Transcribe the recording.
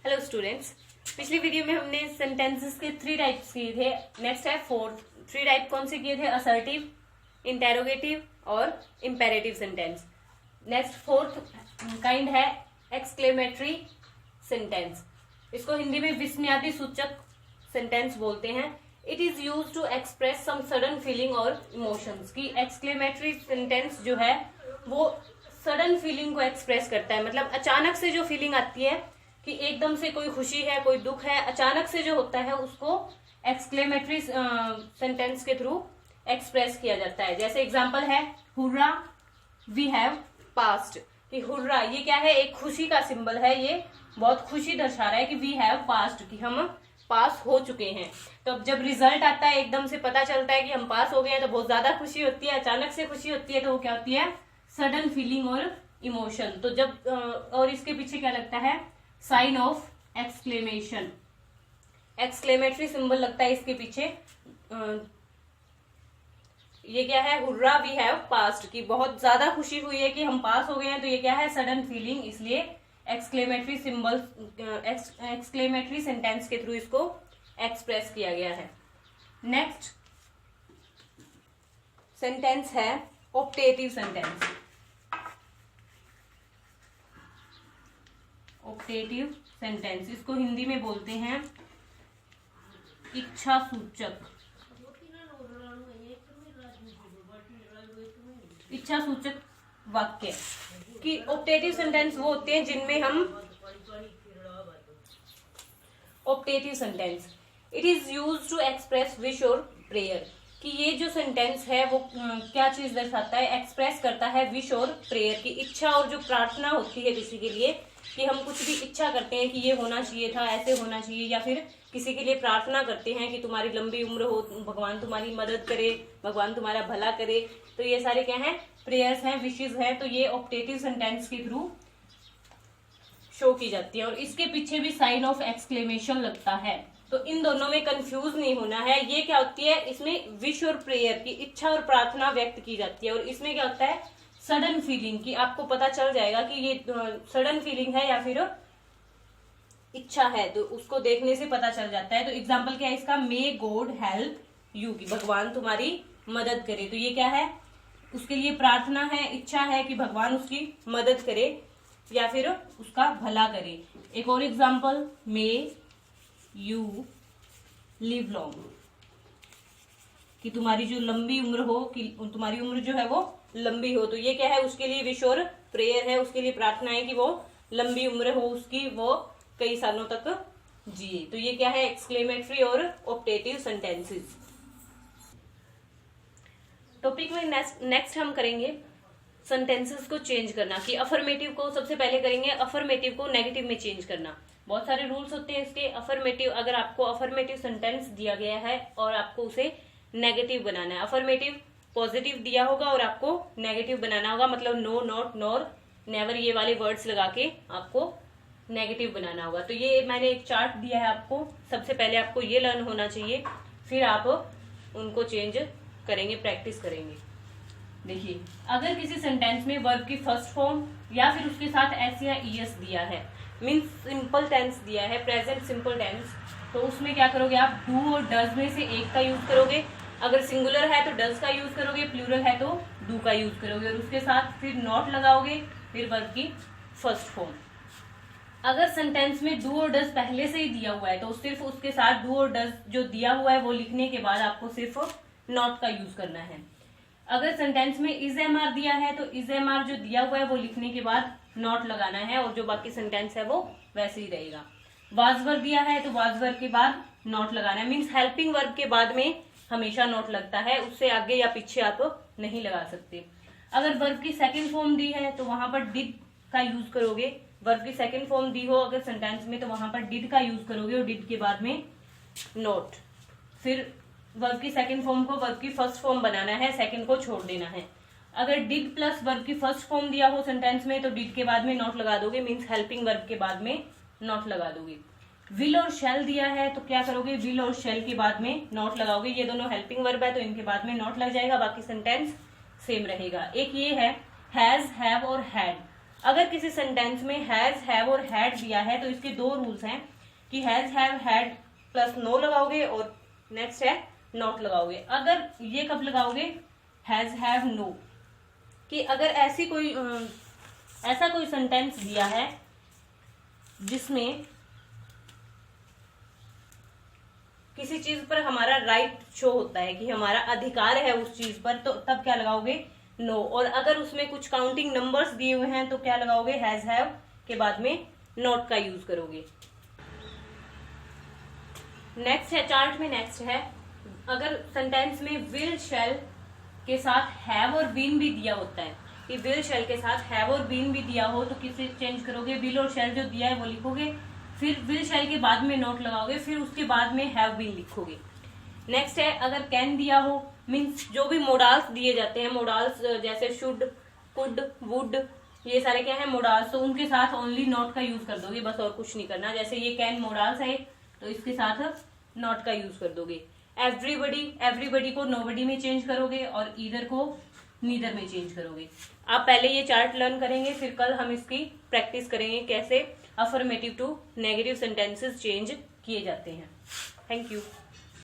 Hello students, पिछली video में हमने सेंटेंसेस के 3 टाइप्स किए थे। नेक्स्ट है फोर्थ। 3 टाइप कौन से किए थे? असर्टिव, इंटेरोगेटिव और imperative sentence. Next fourth kind है एक्सक्लेमेटरी सेंटेंस। इसको हिंदी में विस्मयादि सूचक सेंटेंस बोलते हैं। It is use to express some sudden feeling और इमोशंस। की एक्सक्लेमेटरी सेंटेंस जो है वो सडन फीलिंग को एक्सप्रेस करता है, मतलब अचानक से जो फीलिंग आती है कि एकदम से कोई खुशी है, कोई दुख है, अचानक से जो होता है उसको एक्सक्लेमेटरी सेंटेंस के थ्रू एक्सप्रेस किया जाता है। जैसे एग्जांपल है हुर्रा वी हैव पास्ड। कि हुर्रा ये क्या है? एक खुशी का सिंबल है। ये बहुत खुशी दर्शा रहा है कि वी हैव पास्ड, कि हम पास हो चुके हैं। तो अब जब रिजल्ट आता है, एकदम से पता चलता है कि हम पास हो गए हैं, तो बहुत ज्यादा खुशी होती है। अचानक से खुशी होती है तो वो क्या होती है? सडन फीलिंग और इमोशन। तो जब और इसके पीछे क्या लगता है? Sign of exclamation. Exclamatory symbol लगता है इसके पीछे। ये क्या है? हुर्रा वी हैव पास्ड, कि बहुत ज्यादा खुशी हुई है कि हम पास हो गए हैं। तो ये क्या है? Sudden feeling. इसलिए एक्सक्लेमेटरी सिंबल, एक्सक्लेमेटरी सेंटेंस के थ्रू इसको एक्सप्रेस किया गया है। नेक्स्ट सेंटेंस है ऑप्टेटिव सेंटेंस। ऑप्टेटिव सेंटेंस, इसको हिंदी में बोलते हैं इच्छा सूचक। इच्छा सूचक वाक्य। कि ऑप्टेटिव सेंटेंस वो होते हैं जिनमें हम optative sentence it is use to express wish और प्रेयर। कि ये जो सेंटेंस है वो क्या चीज दर्शाता है? एक्सप्रेस करता है विश और प्रेयर की इच्छा और जो प्रार्थना होती है किसी के लिए, कि हम कुछ भी इच्छा करते हैं कि ये होना चाहिए था, ऐसे होना चाहिए, या फिर किसी के लिए प्रार्थना करते हैं कि तुम्हारी लंबी उम्र हो, भगवान तुम्हारी मदद करे, भगवान तुम्हारा भला करे। तो ये सारे क्या हैं? प्रेयर्स हैं, विशेज हैं। तो ये ऑप्टेटिव सेंटेंस के थ्रू शो की जाती है और इसके पीछे भी साइन ऑफ एक्सक्लेमेशन लगता है। तो इन दोनों में कंफ्यूज नहीं होना है। ये क्या होती है? इसमें विश और प्रेयर की इच्छा और प्रार्थना व्यक्त की जाती है, और इसमें क्या होता है? Sudden feeling. की आपको पता चल जाएगा कि ये सडन फीलिंग है या फिर इच्छा है, तो उसको देखने से पता चल जाता है। तो एग्जाम्पल क्या है इसका? मे गॉड हेल्प यू, की भगवान तुम्हारी मदद करे। तो ये क्या है? उसके लिए प्रार्थना है, इच्छा है कि भगवान उसकी मदद करे या फिर उसका भला करे। एक और example, may you live long, कि तुम्हारी जो लंबी उम्र हो, कि तुम्हारी उम्र जो है वो लंबी हो। तो ये क्या है? उसके लिए विश और प्रेयर है, उसके लिए प्रार्थना है कि वो लंबी उम्र हो उसकी, वो कई सालों तक जिए। तो ये क्या है? एक्सक्लेमेटरी और ऑप्टेटिव सेंटेंसेस। टॉपिक में नेक्स्ट हम करेंगे सेंटेंसेस को चेंज करना। कि अफर्मेटिव को सबसे पहले करेंगे, अफर्मेटिव को नेगेटिव में चेंज करना। बहुत सारे रूल्स होते हैं इसके। अफर्मेटिव, अगर आपको अफर्मेटिव सेंटेंस दिया गया है और आपको उसे नेगेटिव बनाना है। अफर्मेटिव पॉजिटिव दिया होगा और आपको नेगेटिव बनाना होगा, मतलब नो, नॉट, नॉर, नेवर, ये वाले वर्ड्स लगा के आपको नेगेटिव बनाना होगा। तो ये मैंने एक चार्ट दिया है आपको। सबसे पहले आपको ये लर्न होना चाहिए, फिर आप उनको चेंज करेंगे, प्रैक्टिस करेंगे। देखिए, अगर किसी सेंटेंस में वर्ब की फर्स्ट फॉर्म या फिर उसके साथ एस या ईएस दिया है, मीन्स सिंपल टेंस दिया है, प्रेजेंट सिंपल टेंस, तो उसमें क्या करोगे आप? डू और डज में से एक का यूज करोगे। अगर सिंगुलर है तो डज का यूज करोगे, प्लूरल है तो डू का यूज करोगे, और उसके साथ फिर नॉट लगाओगे, फिर वर्ब की फर्स्ट फॉर्म। अगर सेंटेंस में डू और डज पहले से ही दिया हुआ है तो सिर्फ उसके साथ डू और डज जो दिया हुआ है वो लिखने के बाद आपको सिर्फ नॉट का यूज करना है। अगर सेंटेंस में इज एम आर दिया है तो इज एम आर जो दिया हुआ है वो लिखने के बाद नॉट लगाना है, और जो बाकी सेंटेंस है वो वैसे ही रहेगा। वाज वर्ब दिया है तो वाज वर्ब के बाद नॉट लगाना है, मीन्स हेल्पिंग वर्ब के बाद में हमेशा नॉट लगता है, उससे आगे या पीछे आप नहीं लगा सकते। अगर वर्ब की सेकंड फॉर्म दी है तो वहां पर डिड का यूज करोगे। वर्ब की सेकंड फॉर्म दी हो अगर सेंटेंस में तो वहां पर डिड का यूज करोगे, और डिड के बाद में नॉट। फिर वर्ब की सेकंड फॉर्म को वर्ब की फर्स्ट फॉर्म बनाना है, सेकंड को छोड़ देना है। अगर डिड प्लस वर्ब की फर्स्ट फॉर्म दिया हो सेंटेंस में तो डिड के बाद में नॉट लगा दोगे, मीन्स हेल्पिंग वर्ब के बाद में नॉट लगा दोगे। विल और शेल दिया है तो क्या करोगे? विल और शेल के बाद में नॉट लगाओगे। ये दोनों हेल्पिंग वर्ब है तो इनके बाद में नॉट लग जाएगा, बाकी सेंटेंस सेम रहेगा। एक ये है हैज, हैव और हैड। अगर किसी सेंटेंस में हैज, हैव और हैड दिया है तो इसके दो रूल्स हैं कि has, have, had plus no लगाओगे और नेक्स्ट है नॉट लगाओगे। अगर ये कब लगाओगे, हैज, हैव, नो, कि अगर ऐसा कोई सेंटेंस दिया है जिसमें किसी चीज पर हमारा राइट शो होता है कि हमारा अधिकार है उस चीज पर, तो तब क्या लगाओगे, नो। और अगर उसमें कुछ काउंटिंग नंबर्स दिए हुए हैं तो क्या लगाओगे, हैज, हैव के बाद में नॉट का यूज करोगे। नेक्स्ट है, चार्ट में नेक्स्ट है, अगर सेंटेंस में विल, शैल के साथ हैव और बीन भी दिया होता है, कि विल शैल के साथ हैव और बीन भी दिया हो तो किसे चेंज करोगे, विल और शैल जो दिया है वो लिखोगे, फिर विल शैल के बाद में नॉट लगाओगे, फिर उसके बाद में हैव बीन लिखोगे। नेक्स्ट है, अगर कैन दिया हो, मीन्स जो भी मोडाल्स दिए जाते हैं, मोडाल्स जैसे शुड, कुड, वुड, ये सारे क्या है मोडाल्स, तो उनके साथ ओनली नॉट का यूज कर दोगे, बस और कुछ नहीं करना। जैसे ये कैन मोडाल्स है तो इसके साथ नॉट का यूज कर दोगे। एवरीबडी, एवरीबडी को नोबडी में चेंज करोगे और ईदर को नीदर में चेंज करोगे। आप पहले ये चार्ट लर्न करेंगे, फिर कल हम इसकी प्रैक्टिस करेंगे कैसे affirmative to negative sentences change किए जाते हैं। Thank you.